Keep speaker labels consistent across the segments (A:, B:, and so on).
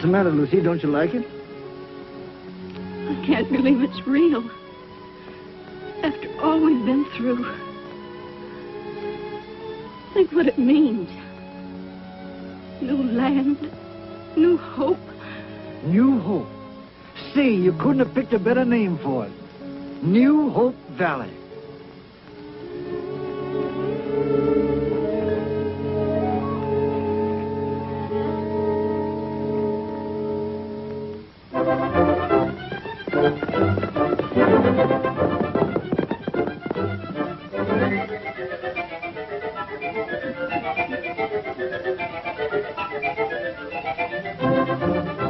A: the matter, Lucy? Don't you like it?
B: I can't believe it's real. After all we've been through. Think what it means. New land, new hope.
A: New Hope. Say, you couldn't have picked a better name for it. New Hope Valley.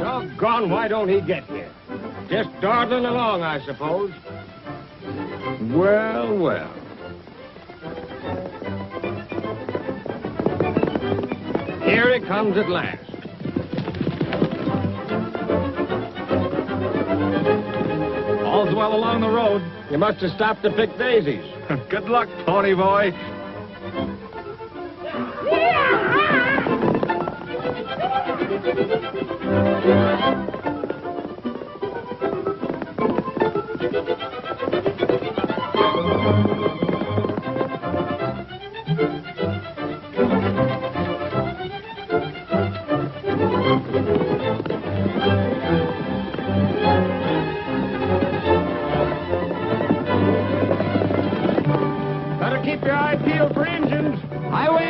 C: Doggone, why don't he get here? Just dawdling along, I suppose. Well, well. Here he comes at last. All's well along the road. You must have stopped to pick daisies.
D: Good luck, pony boy.
C: Better keep your eye peeled for engines.
D: I will.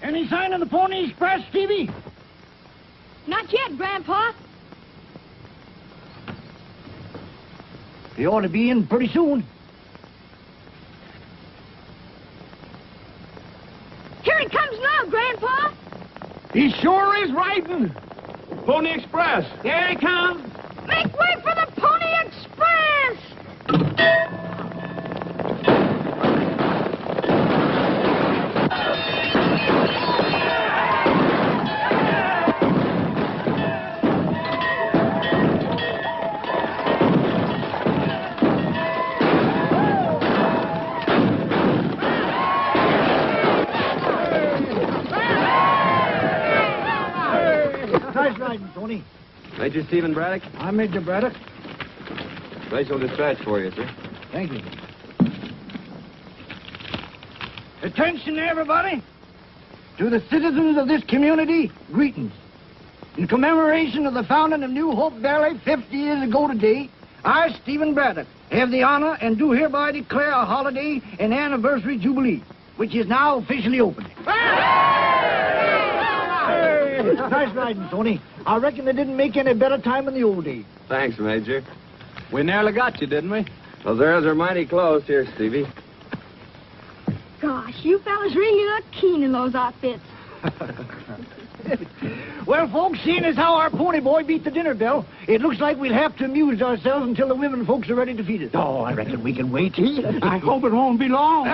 A: Any sign of the Pony Express, Stevie?
B: Not yet, Grandpa.
A: They ought to be in pretty soon.
B: Here he comes now, Grandpa.
D: He sure is riding. Pony Express.
C: Here he comes.
B: Make way for the Pony Express!
A: Nice riding, Tony.
D: Major Stephen Braddock.
A: I'm Major Braddock.
D: Special dispatch for you, sir.
A: Thank you. Attention, everybody. To the citizens of this community, greetings. In commemoration of the founding of New Hope Valley 50 years ago today, I, Stephen Braddock, have the honor and do hereby declare a holiday and anniversary jubilee, which is now officially open. Nice riding, Tony. I reckon they didn't make any better time in the old days.
D: Thanks, Major.
E: We nearly got you, didn't we?
D: Those arrows are mighty close. Here, Stevie.
B: Gosh, you fellas really look keen in those outfits.
A: Well, folks, seeing as how our pony boy beat the dinner bell, it looks like we'll have to amuse ourselves until the women folks are ready to feed us. Oh, I reckon we can wait. I hope it won't be long.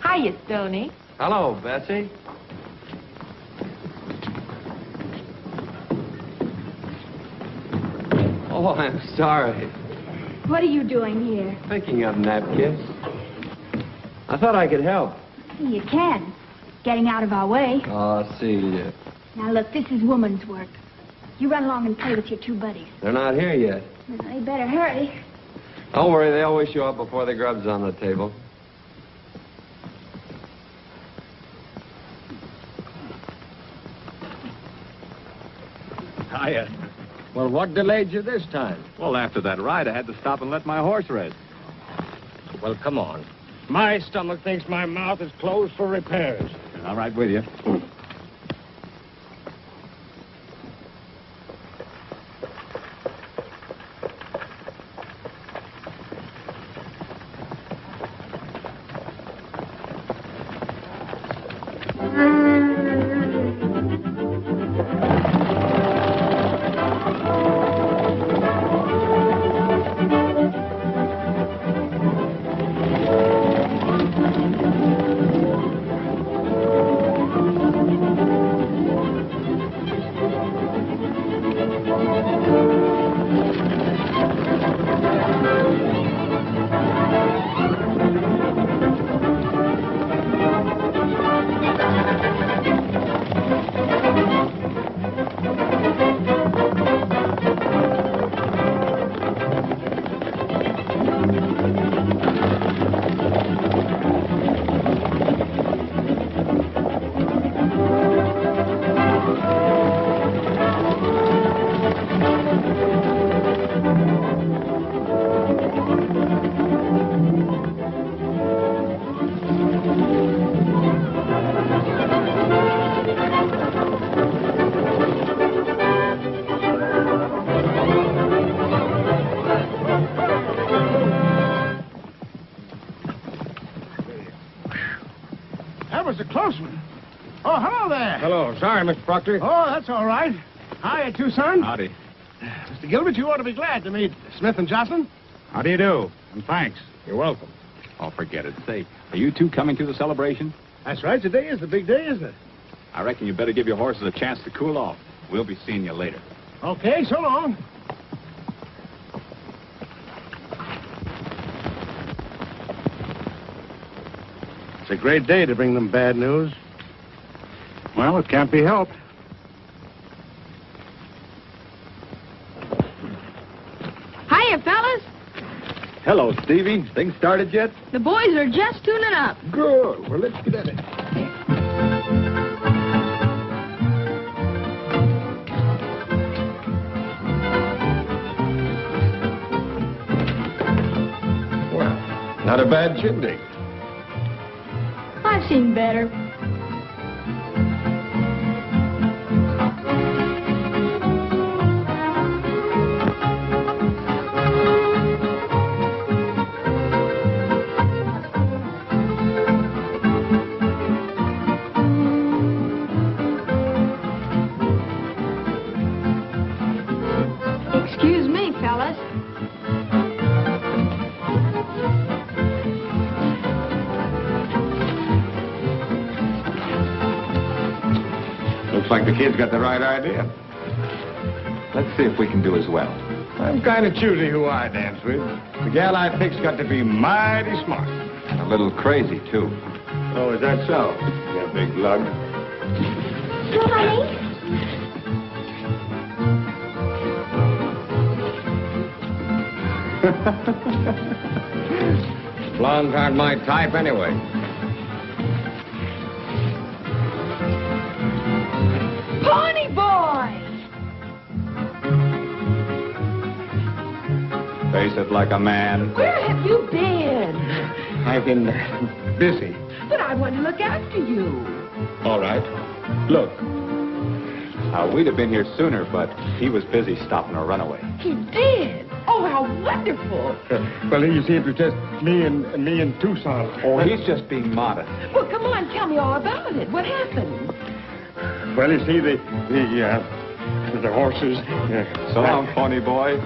F: Hiya, Stoney.
D: Hello, Bessie. Oh, I'm sorry.
B: What are you doing here?
D: Picking up napkins. I thought I could help.
B: You can. Getting out of our way.
D: Oh, Celia.
B: Now, look, this is woman's work.
F: You run along and play with your two buddies.
G: They're not here yet.
F: Well, you better hurry.
G: Don't worry, they always show up before the grub's on the table.
C: Hiya. Well, what delayed you this time?
E: Well, after that ride, I had to stop and let my horse rest.
C: Well, come on. My stomach thinks my mouth is closed for repairs.
E: All right with you.
D: That was a close one. Oh, hello there.
C: Hello. Sorry, Mr. Proctor.
D: Oh, that's all right. Hiya, Tucson.
E: Howdy.
D: Mr. Gilbert, you ought to be glad to meet Smith and Jocelyn.
E: How do you do? And thanks.
C: You're welcome.
E: Oh, forget it. Say, are you two coming to the celebration?
D: That's right. Today is the big day, isn't it?
E: I reckon you better give your horses a chance to cool off. We'll be seeing you later.
D: Okay, so long. It's a great day to bring them bad news. Well, it can't be helped.
B: Hiya, fellas.
E: Hello, Stevie. Things started yet?
B: The boys are just tuning up.
E: Good. Well, let's get at it.
C: Well, not a bad shindig.
B: I've seen better. Excuse me, fellas.
E: Looks like the kid's got the right idea. Let's see if we can do as well.
C: I'm kind of choosy who I dance with. The gal I pick's got to be mighty smart.
E: And a little crazy, too.
C: Oh, is that so? You big lug.
F: So, honey?
C: Blondes aren't my type anyway.
B: Pony boy!
E: Face it like a man.
B: Where have you been?
C: I've been busy.
B: But I want to look after you.
C: All right. Look.
E: We'd have been here sooner, but he was busy stopping a runaway.
B: He did. Oh, how wonderful.
C: Well, you see, it was just me and Tucson.
E: Oh, he's just being modest.
B: Well, come on, tell me all about it. What happened?
C: Well, you see, the horses.
E: So long, pony boy.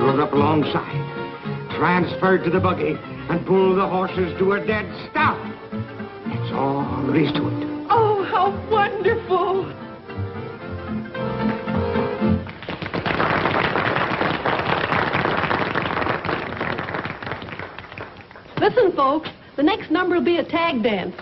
A: Rode up alongside, transferred to the buggy, and pulled the horses to a dead stop. That's all there is to it.
B: Oh, how wonderful. Listen, folks, The next number will be a tag dance.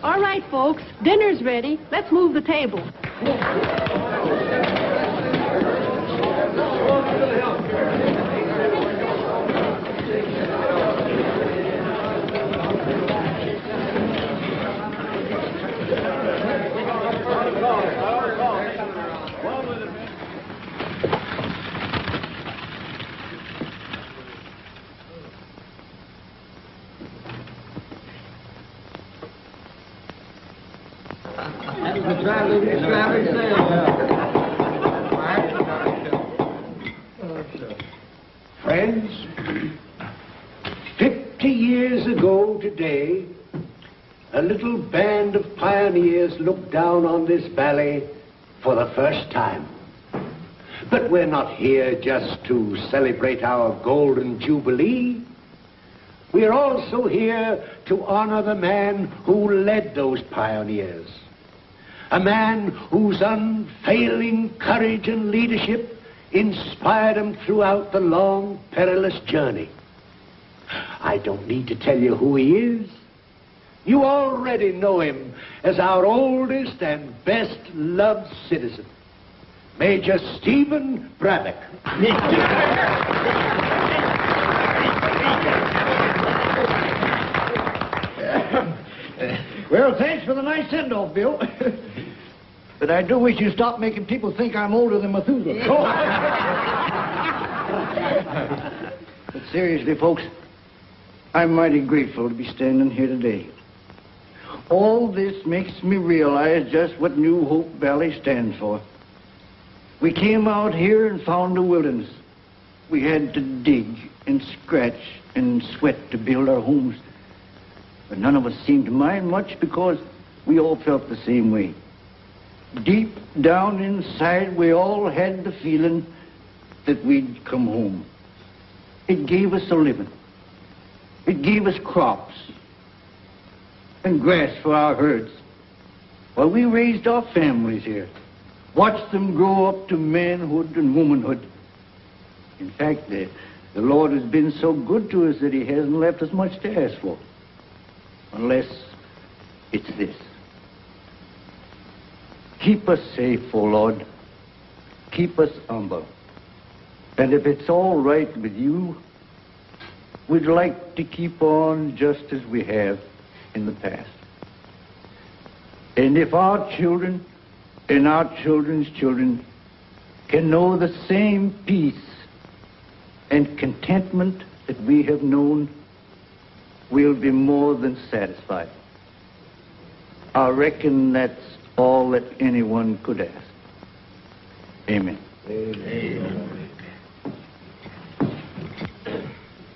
B: All right, folks, dinner's ready. Let's move the table.
A: Friends, 50 years ago today, a little band of pioneers looked down on this valley for the first time. But we're not here just to celebrate our golden jubilee. We're also here to honor the man who led those pioneers. A man whose unfailing courage and leadership inspired them throughout the long, perilous journey. I don't need to tell you who he is. You already know him as our oldest and best loved citizen, Major Stephen Braddock. Well, thanks for the nice send-off, Bill. But I do wish you'd stop making people think I'm older than Methuselah. But seriously, folks, I'm mighty grateful to be standing here today. All this makes me realize just what New Hope Valley stands for. We came out here and found the wilderness. We had to dig and scratch and sweat to build our homes. But none of us seemed to mind much because we all felt the same way. Deep down inside, we all had the feeling that we'd come home. It gave us a living. It gave us crops and grass for our herds. While we raised our families here, watched them grow up to manhood and womanhood. In fact, the Lord has been so good to us that he hasn't left us much to ask for. Unless it's this. Keep us safe, O Lord. Keep us humble. And if it's all right with you, we'd like to keep on just as we have in the past. And if our children and our children's children can know the same peace and contentment that we have known, we'll be more than satisfied. I reckon that's all that anyone could ask. Amen.
G: Amen.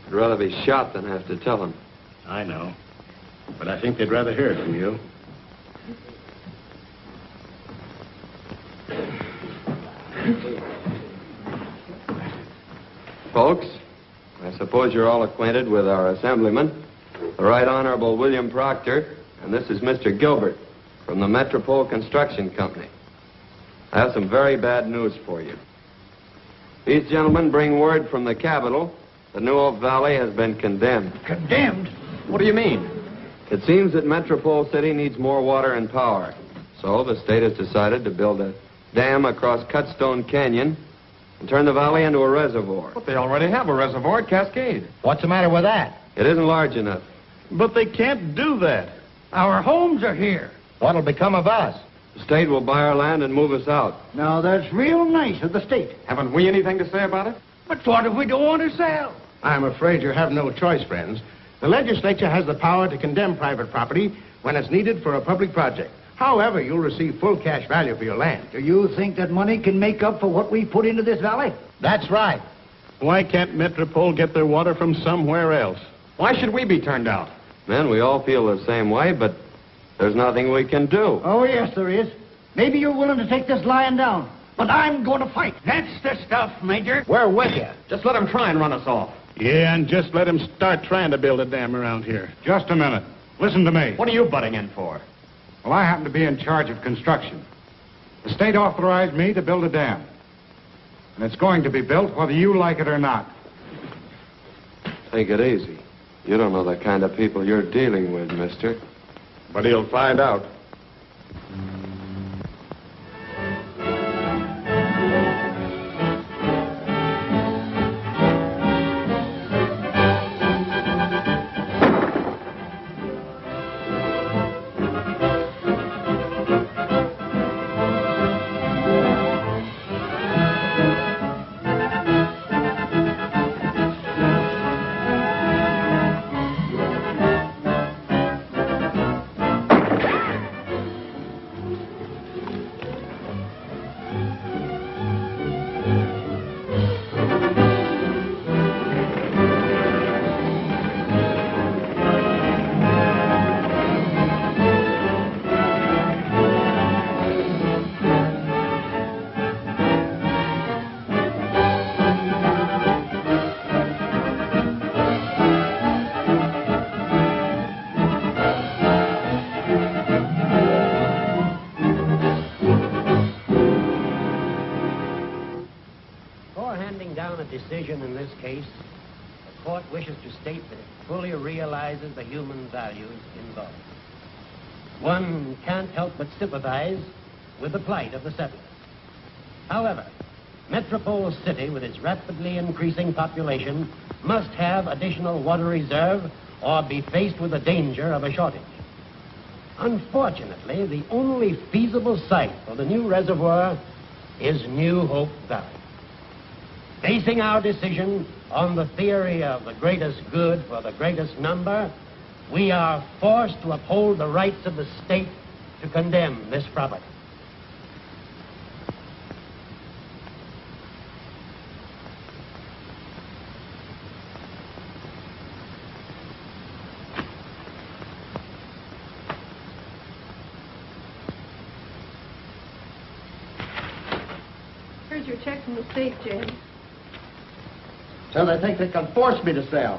G: I'd rather be shot than have to tell them.
D: I know. But I think they'd rather hear it from you.
G: Folks, I suppose you're all acquainted with our assemblyman, the Right Honorable William Proctor, and this is Mr. Gilbert from the Metropole Construction Company. I have some very bad news for you. These gentlemen bring word from the Capitol that New Hope Valley has been condemned.
A: Condemned?
G: What do you mean? It seems that Metropole City needs more water and power. So the state has decided to build a dam across Cutstone Canyon and turn the valley into a reservoir.
E: But they already have a reservoir at Cascade.
A: What's the matter with that?
G: It isn't large enough.
D: But they can't do that.
A: Our homes are here.
E: What'll become of us?
G: The state will buy our land and move us out.
A: Now, that's real nice of the state.
E: Haven't we anything to say about it?
A: But what if we don't want to sell?
D: I'm afraid you have no choice, friends. The legislature has the power to condemn private property when it's needed for a public project. However, you'll receive full cash value for your land.
A: Do you think that money can make up for what we put into this valley?
E: That's right.
D: Why can't Metropole get their water from somewhere else?
E: Why should we be turned out?
G: Men, we all feel the same way, but there's nothing we can do.
A: Oh, yes, there is. Maybe you're willing to take this lying down, but I'm going to fight. That's the stuff, Major.
E: We're with you. Just let them try and run us off.
D: Yeah, and just let them start trying to build a dam around here.
H: Just a minute. Listen to me.
E: What are you butting in for?
H: Well, I happen to be in charge of construction. The state authorized me to build a dam. And it's going to be built whether you like it or not.
G: Take it easy. You don't know the kind of people you're dealing with, mister.
D: But he'll find out.
I: Decision in this case, the court wishes to state that it fully realizes the human values involved. One can't help but sympathize with the plight of the settlers. However, Metropole City, with its rapidly increasing population, must have additional water reserve or be faced with the danger of a shortage. Unfortunately, the only feasible site for the new reservoir is New Hope Valley. Basing our decision on the theory of the greatest good for the greatest number, we are forced to uphold the rights of the state to condemn this property.
B: Here's your check from the state, James.
A: So they think they can force me to sell.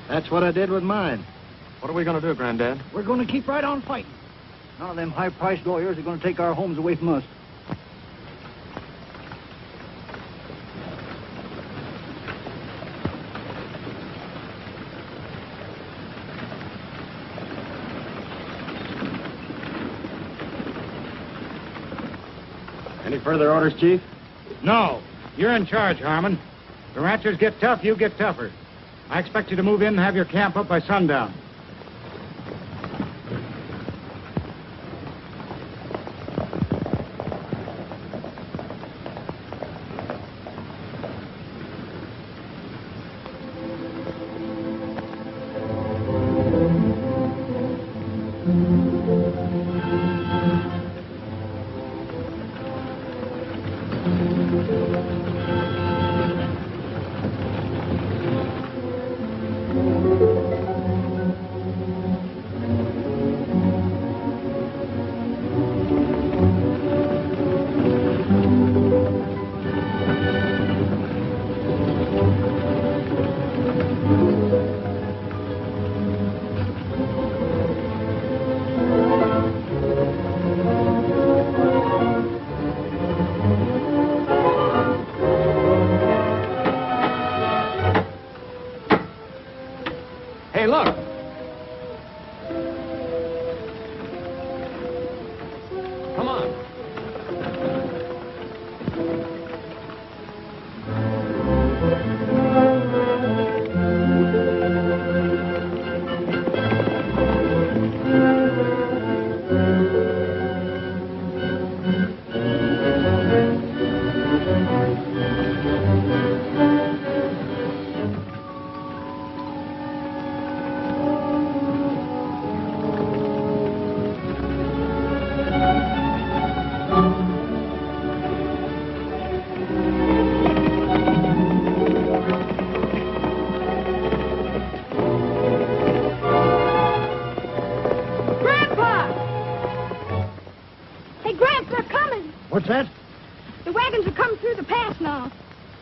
D: That's what I did with mine.
E: What are we going to do, Granddad?
A: We're going to keep right on fighting. None of them high-priced lawyers are going to take our homes away from us.
E: Any further orders, Chief?
H: No. You're in charge, Harmon. The ranchers get tough, you get tougher. I expect you to move in and have your camp up by sundown.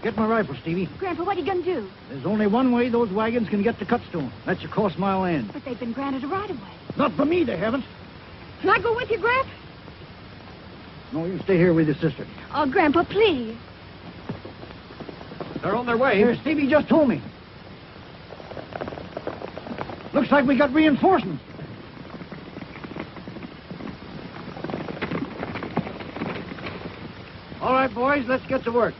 A: Get my rifle, Stevie.
F: Grandpa, what are you going to do?
A: There's only one way those wagons can get to Cutstone. That's across my land.
F: But they've been granted a right-of-way.
A: Not for me, they haven't.
F: Can I go with you, Grandpa?
A: No, you stay here with your sister.
F: Oh, Grandpa, please.
C: They're on their way.
A: Here, Stevie just told me. Looks like we got reinforcements. All right, boys, let's get to work.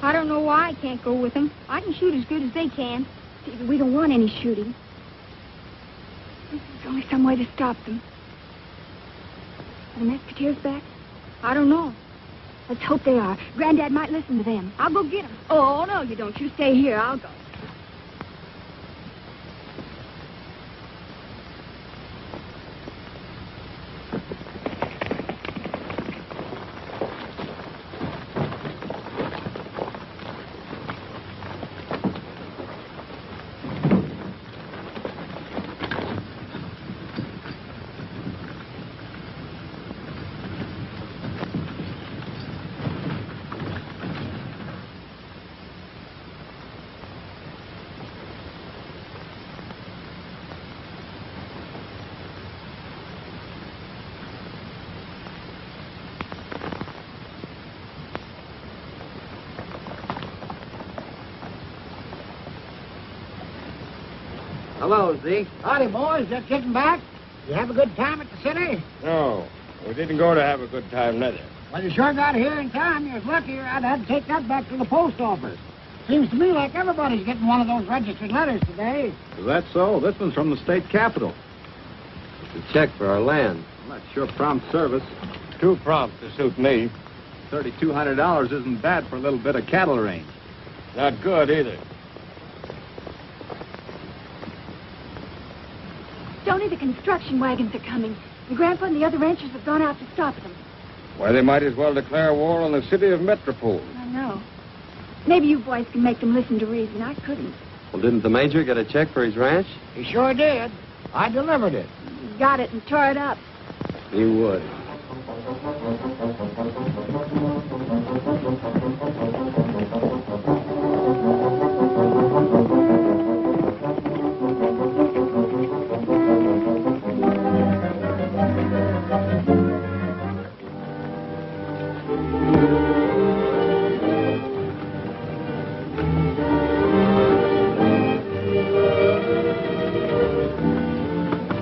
F: I don't know why I can't go with them. I can shoot as good as they can. We don't want any shooting. There's only some way to stop them. Are the Musketeers back? I don't know. Let's hope they are. Granddad might listen to them. I'll go get them. Oh, no, you don't. You stay here. I'll go.
A: Hello, Zeke. Howdy, boys. Just getting back? You have a good time at the city?
C: No, we didn't go to have a good time, neither.
A: Well, you sure got here in time. You was lucky, or I'd have to take that back to the post office. Seems to me like everybody's getting one of those registered letters today.
E: Is that so? This one's from the state capitol.
G: It's a check for our land.
E: Well, that's sure prompt service.
C: Too prompt to suit me.
E: $3,200 isn't bad for a little bit of cattle range.
C: Not good, either.
F: Stoney, the construction wagons are coming. And Grandpa and the other ranchers have gone out to stop them.
C: Why, they might as well declare war on the city of Metropole.
F: I know. Maybe you boys can make them listen to reason. I couldn't.
G: Well, didn't the major get a check for his ranch?
A: He sure did. I delivered it.
F: He got it and tore it up.
G: He would.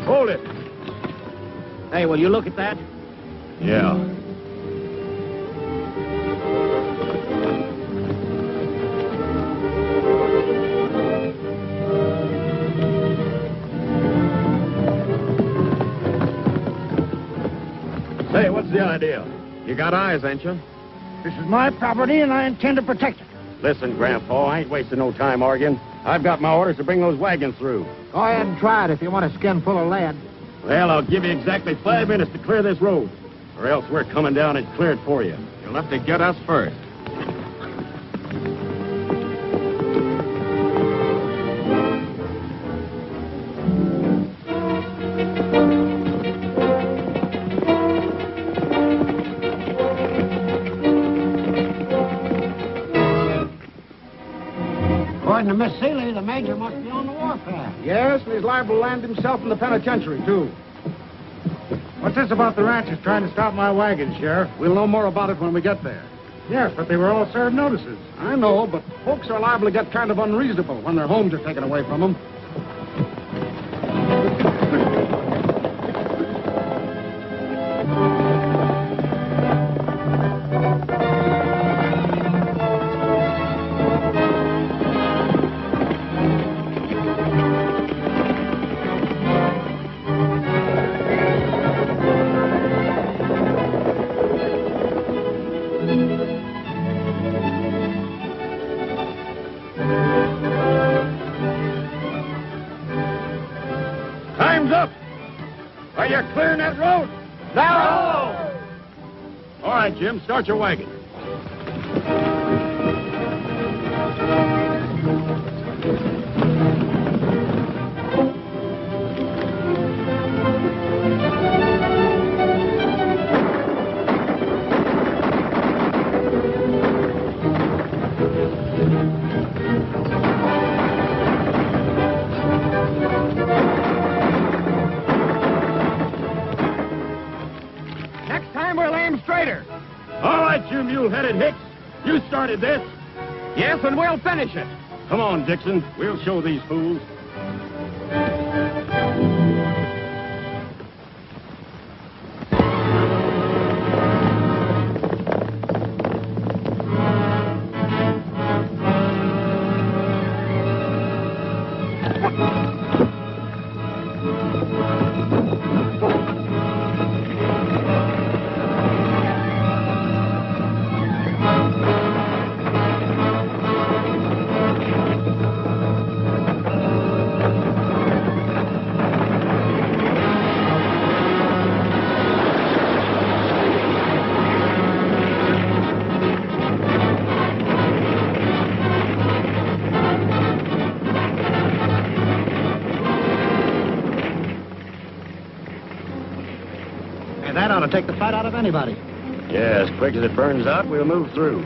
C: Hold it. Hey, will you look at that?
E: Yeah.
C: Say, what's the idea? You got eyes, ain't you?
A: This is my property, and I intend to protect it.
C: Listen, Grandpa, I ain't wasting no time arguing. I've got my orders to bring those wagons through.
A: Go ahead and try it if you want a skin full of lead.
C: Well, I'll give you exactly 5 minutes to clear this road, or else we're coming down and clear it for you.
E: You'll have to get us first.
A: According to Miss Seeley, the major must be on the warpath.
H: Yes, and he's liable to land himself in the penitentiary, too. What's this about the ranchers trying to stop my wagon, Sheriff? We'll know more about it when we get there. Yes, but they were all served notices. I know, but folks are liable to get kind of unreasonable when their homes are taken away from them.
C: Time's up. Are you clearing that road? No! All right, Jim, start your wagon. aim straighter. All right, you mule-headed hicks. You started this. Yes, and we'll finish it. Come on, Dixon. We'll show these fools.
H: That ought to take the fight out of anybody.
C: Yeah, as quick as it burns out, we'll move through.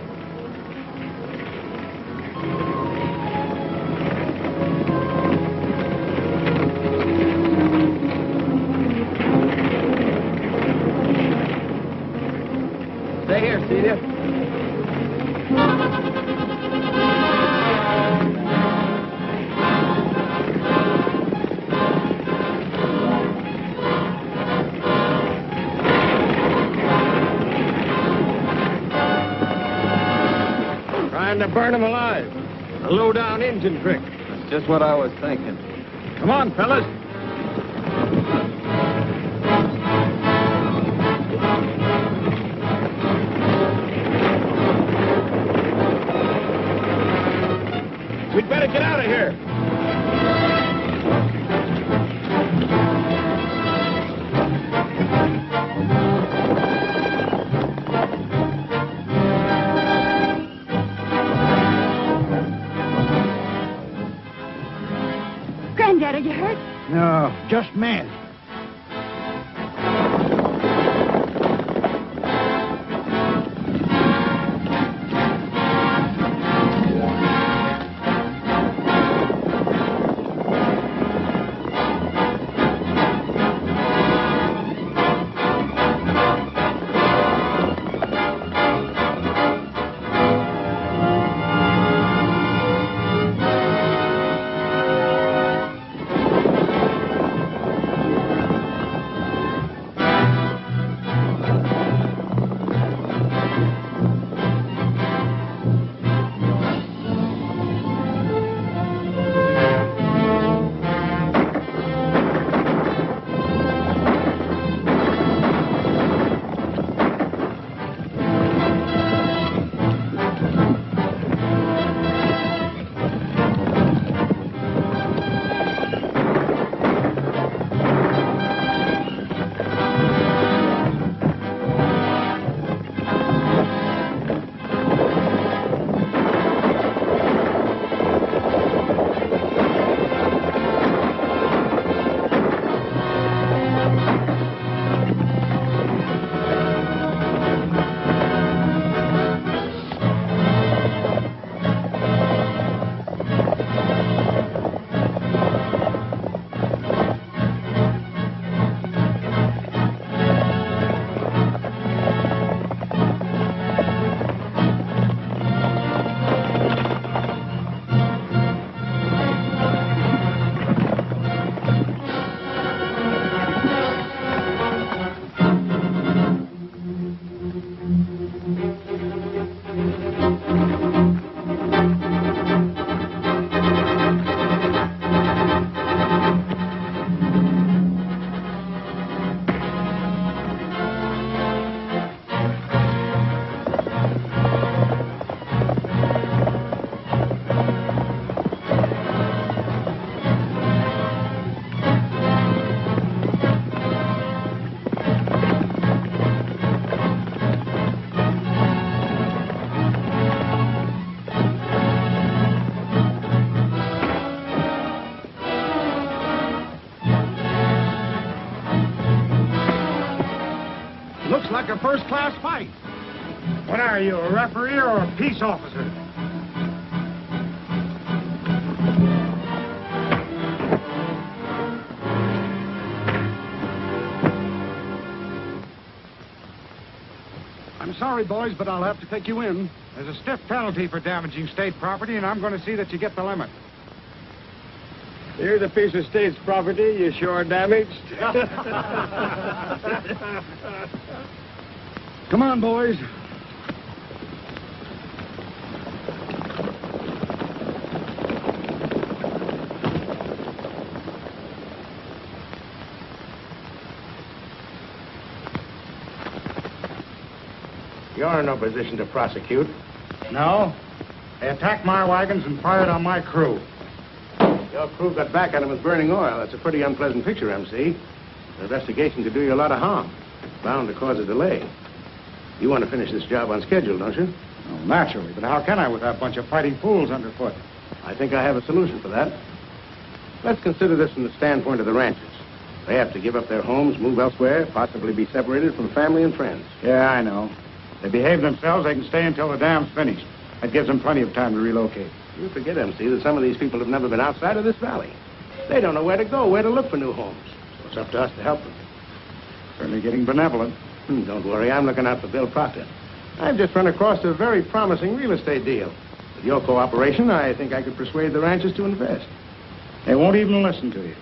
G: Stay here, Celia.
C: To burn them alive. A low-down engine trick.
G: That's just what I was thinking.
C: Come on, fellas. We'd better get out of here.
F: Granddad, are you hurt?
A: No, just mad.
H: Looks like a first-class fight. What are you, a referee or a peace officer? I'm sorry, boys, but I'll have to take you in. There's a stiff penalty for damaging state property, and I'm going to see that you get the limit.
C: Here's a piece of state's property you sure damaged.
H: Come on, boys.
D: You're in no position to prosecute.
H: No. They attacked my wagons and fired on my crew.
D: Your crew got back at him with burning oil. That's a pretty unpleasant picture, MC. The investigation could do you a lot of harm. Bound to cause a delay. You want to finish this job on schedule, don't you?
H: Well, naturally, but how can I with that bunch of fighting fools underfoot?
D: I think I have a solution for that. Let's consider this from the standpoint of the ranchers. They have to give up their homes, move elsewhere, possibly be separated from family and friends.
H: Yeah, I know. They behave themselves, they can stay until the dam's finished. That gives them plenty of time to relocate.
D: You forget, MC, that some of these people have never been outside of this valley. They don't know where to go, where to look for new homes. So it's up to us to help them.
H: Certainly getting benevolent.
D: Don't worry, I'm looking out for Bill Proctor. I've just run across a very promising real estate deal. With your cooperation, I think I could persuade the ranchers to invest.
H: They won't even listen to you.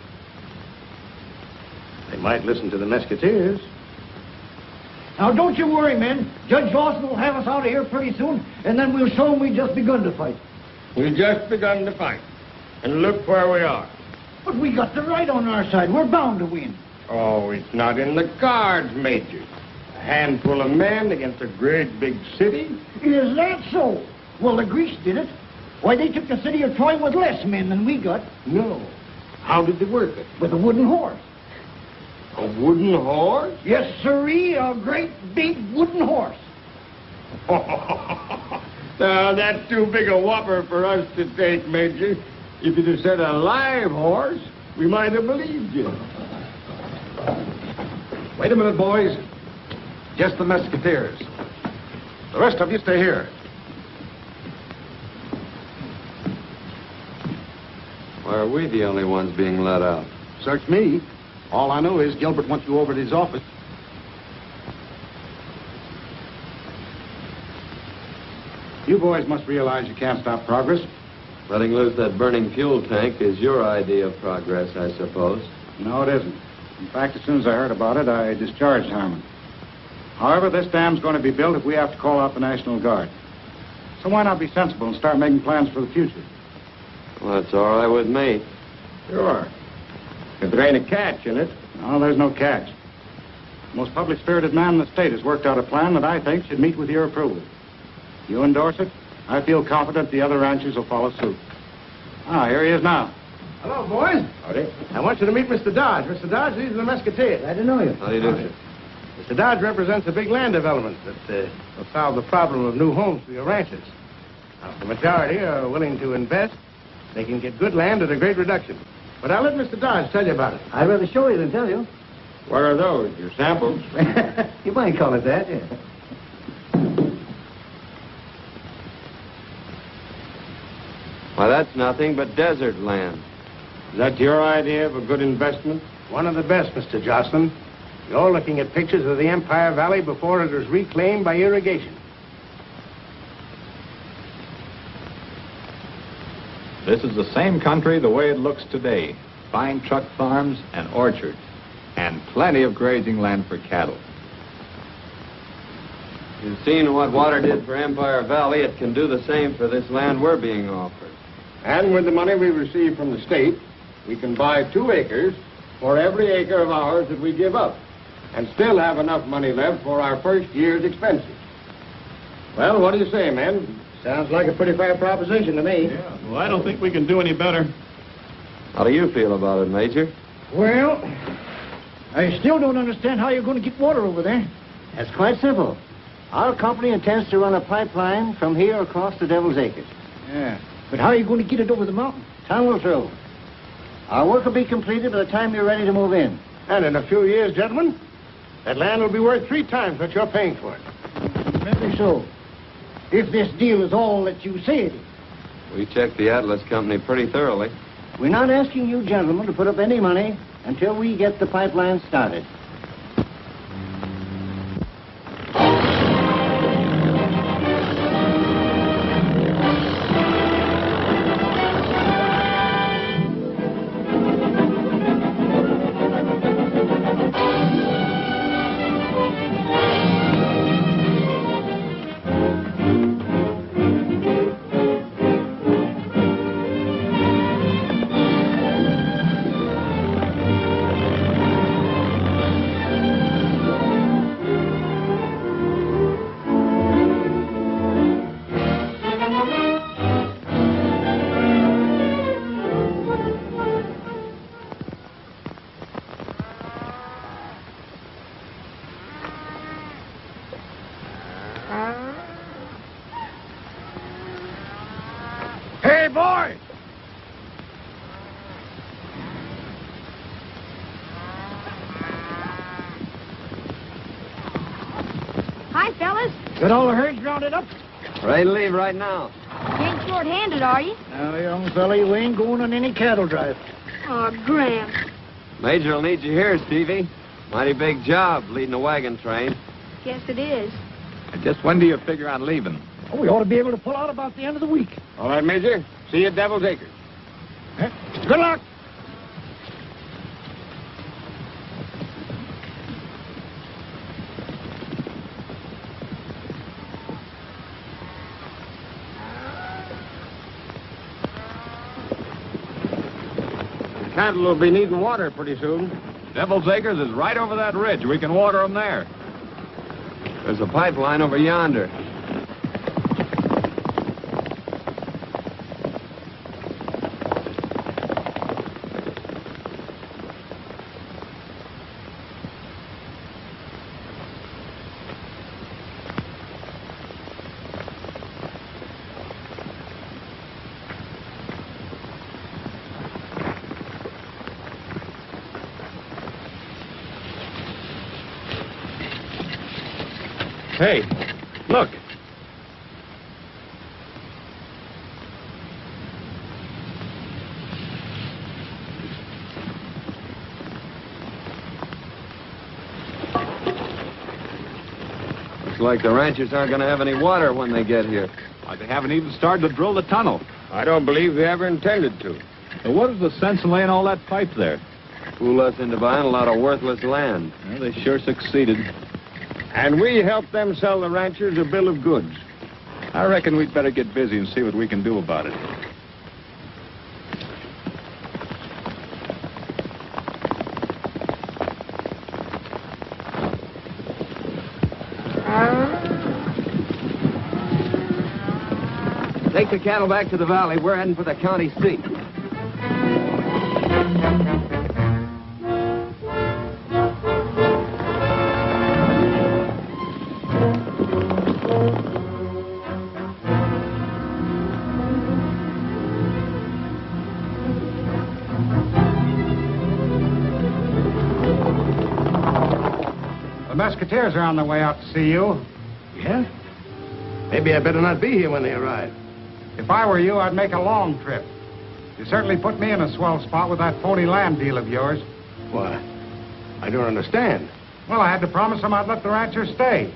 D: They might listen to the Musketeers.
A: Now, don't you worry, men. Judge Lawson will have us out of here pretty soon, and then we'll show him we just begun to fight.
C: We just begun to fight. And look where we are.
A: But we got the right on our side. We're bound to win.
C: Oh, it's not in the cards, Major. A handful of men against a great big city.
A: Is that so? Well, the Greeks did it. Why, they took the city of Troy with less men than we got.
C: No. How did they work it?
A: With a wooden horse.
C: A wooden horse?
A: Yes, sirree, a great big wooden horse.
C: Now, that's too big a whopper for us to take, Major. If you'd have said a live horse, we might have believed you.
H: Wait a minute, boys. Just the Musketeers. The rest of you stay here.
G: Why are we the only ones being let out?
H: Search me. All I know is Gilbert wants you over at his office. You boys must realize you can't stop progress.
G: Letting loose that burning fuel tank is your idea of progress, I suppose.
H: No, it isn't. In fact, as soon as I heard about it, I discharged Harmon. However, this dam's going to be built if we have to call out the National Guard. So why not be sensible and start making plans for the future?
G: Well, that's all right with me.
C: Sure. If there ain't a catch in it.
H: No, there's no catch. The most public-spirited man in the state has worked out a plan that I think should meet with your approval. You endorse it, I feel confident the other ranchers will follow suit. Ah, here he is now.
D: Hello, boys.
C: Howdy.
D: I want you to meet Mr. Dodge. Mr. Dodge, these are the Musketeers.
A: Glad to know you.
G: How do you do?
D: Mr. Dodge represents a big land development that will solve the problem of new homes for your ranchers. Now, the majority are willing to invest. They can get good land at a great reduction. But I'll let Mr. Dodge tell you about it.
A: I'd rather show you than tell you.
C: What are those? Your samples?
A: You might call it that, yeah.
G: Why, that's nothing but desert land.
C: Is that your idea of a good investment?
D: One of the best, Mr. Jocelyn. You're looking at pictures of the Empire Valley before it was reclaimed by irrigation.
J: This is the same country the way it looks today. Fine truck farms and orchards, and plenty of grazing land for cattle.
G: You've seen what water did for Empire Valley. It can do the same for this land we're being offered.
C: And with the money we receive from the state, we can buy 2 acres for every acre of ours that we give up, and still have enough money left for our first year's expenses. Well, what do you say, men?
D: Sounds like a pretty fair proposition to me.
C: Yeah, well, I don't think we can do any better.
G: How do you feel about it, Major?
A: Well, I still don't understand how you're going to get water over there.
I: That's quite simple. Our company intends to run a pipeline from here across the Devil's Acres.
A: Yeah. But how are you going to get it over the mountain?
I: Tunnel through. Our work will be completed by the time you're ready to move in.
D: And in a few years, gentlemen, that land will be worth 3 times what you're paying for it.
A: Maybe so. If this deal is all that you say it is.
G: We checked the Atlas Company pretty thoroughly.
I: We're not asking you gentlemen to put up any money until we get the pipeline started.
F: fellas?
A: Got all the herds rounded up?
G: Ready to leave right now.
F: You ain't short-handed, are you?
A: Now, young fella, you ain't going on any cattle drive.
F: Oh, Gramp.
G: Major will need you here, Stevie. Mighty big job leading a wagon train.
F: Guess it is.
J: Just when do you figure on leaving?
A: Oh, we ought to be able to pull out about the end of the week.
C: All right, Major. See you at Devil's Acres.
A: Good luck.
C: Cattle will be needing water pretty soon.
J: Devil's Acres is right over that ridge. We can water them there.
G: There's a pipeline over yonder.
J: Hey, look.
G: Looks like the ranchers aren't going to have any water when they get here.
J: Why, they haven't even started to drill the tunnel.
C: I don't believe they ever intended to.
J: So what is the sense in laying all that pipe there?
G: Fool us into buying a lot of worthless land.
J: Well, they sure succeeded.
C: And we helped them sell the ranchers a bill of goods.
J: I reckon we'd better get busy and see what we can do about it.
G: Take the cattle back to the valley. We're heading for the county seat.
H: The Musketeers are on their way out to see you.
D: Yeah? Maybe I better not be here when they arrive.
H: If I were you, I'd make a long trip. You certainly put me in a swell spot with that phony land deal of yours.
D: Why? I don't understand.
H: Well, I had to promise them I'd let the ranchers stay.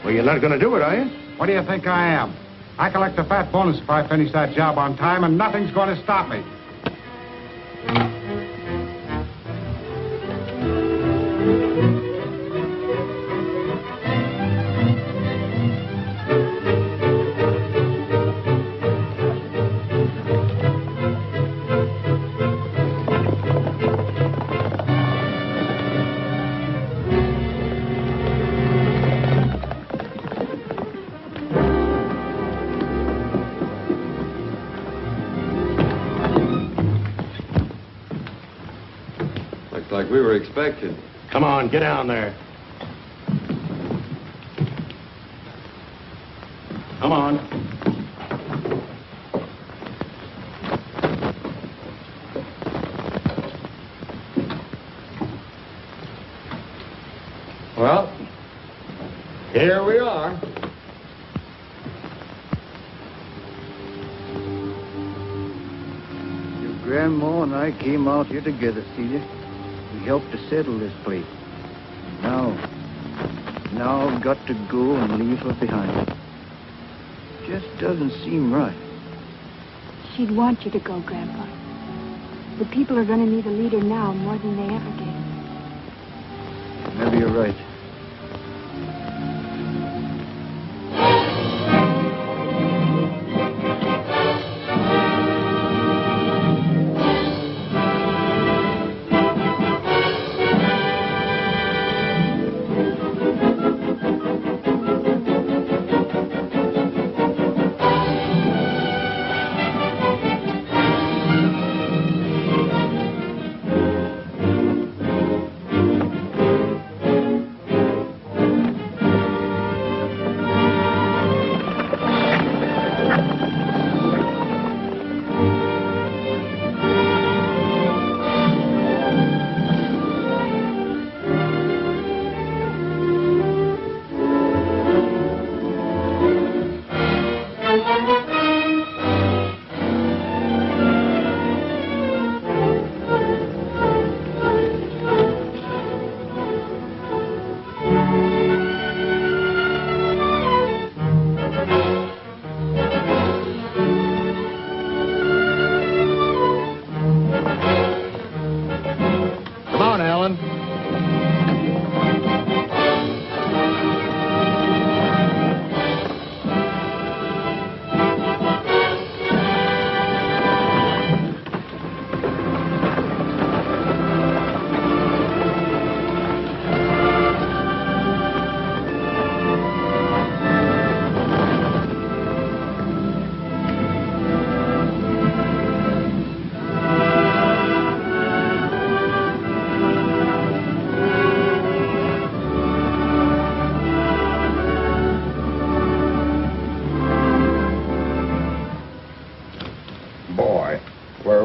D: Well, you're not going to do it, are you?
H: What do you think I am? I collect a fat bonus if I finish that job on time, and nothing's going to stop me.
G: Like we were expected.
D: Come on, get down there. Come on.
C: Well, here we are.
A: Your grandma and I came out here together, Celia. We helped to settle this place. Now I've got to go and leave her behind. Just doesn't seem right.
F: She'd want you to go, Grandpa. The people are going to need a leader now more than they ever did.
A: Maybe you're right.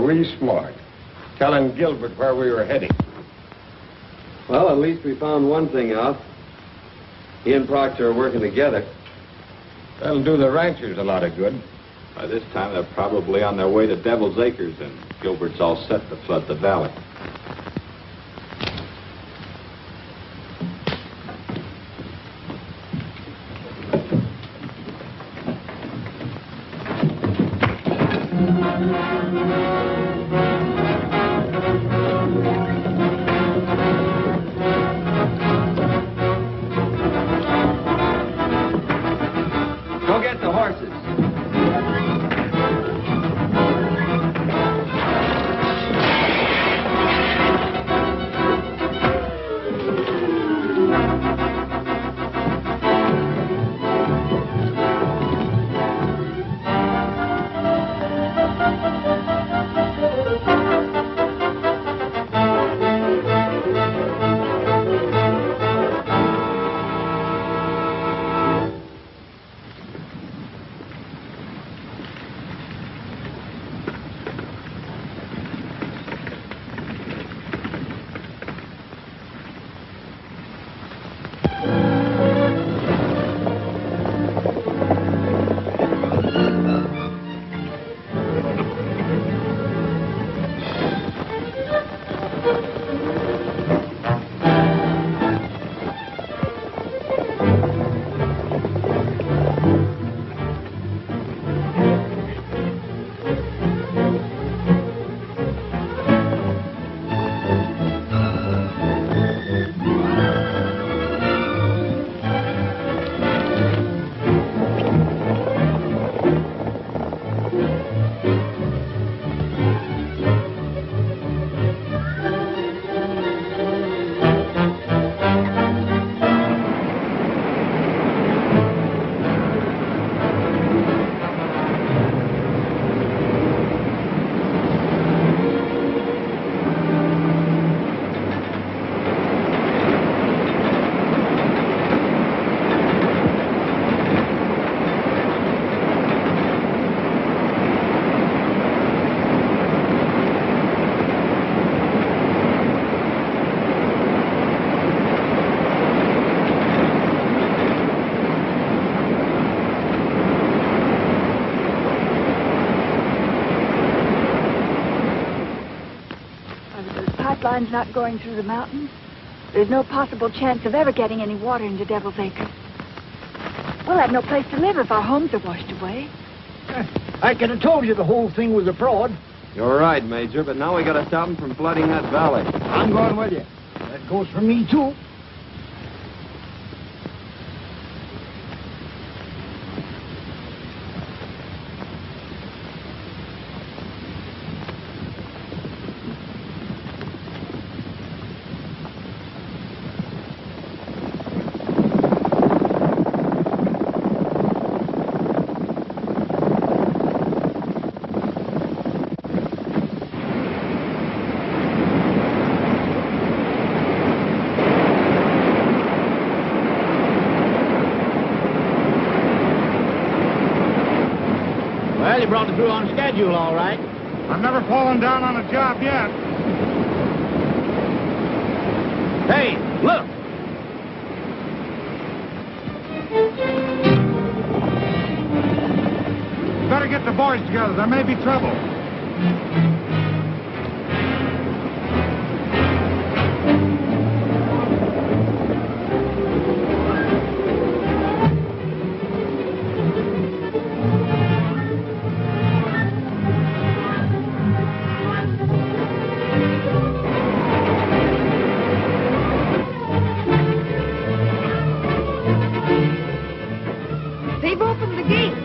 C: we smart. Telling Gilbert where we were heading.
G: Well, at least we found one thing out. He and Proctor are working together.
C: That'll do the ranchers a lot of good.
J: By this time, they're probably on their way to Devil's Acres, and Gilbert's all set to flood the valley.
G: Go get the horses.
F: Pipeline's not going through the mountains. There's no possible chance of ever getting any water into Devil's Acres. We'll have no place to live if our homes are washed away.
A: I could have told you the whole thing was a fraud.
G: You're right, Major, but now we gotta stop them from flooding that valley.
A: I'm going with you. That goes for me, too.
H: Well, you brought it through on schedule, all right. I've never fallen down on a job yet. Hey, look! Better get the boys together. There may be trouble.
F: They've opened the gates.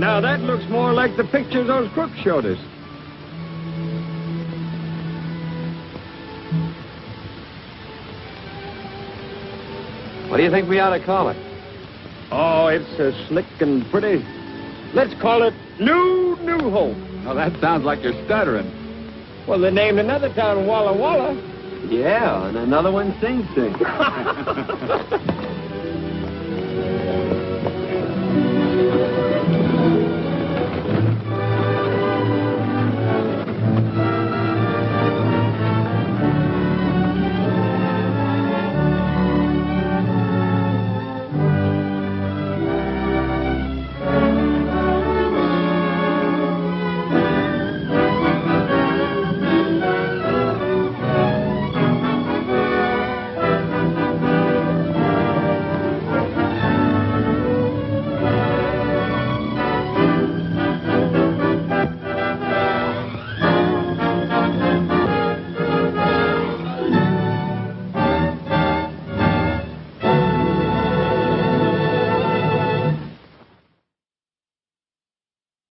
C: Now that looks more like the picture those crooks showed us.
G: What do you think we ought to call it?
C: Oh, it's slick and pretty. Let's call it New Hope.
J: Well, that sounds like you're stuttering.
C: Well, they named another town Walla Walla.
G: Yeah, and another one Sing Sing.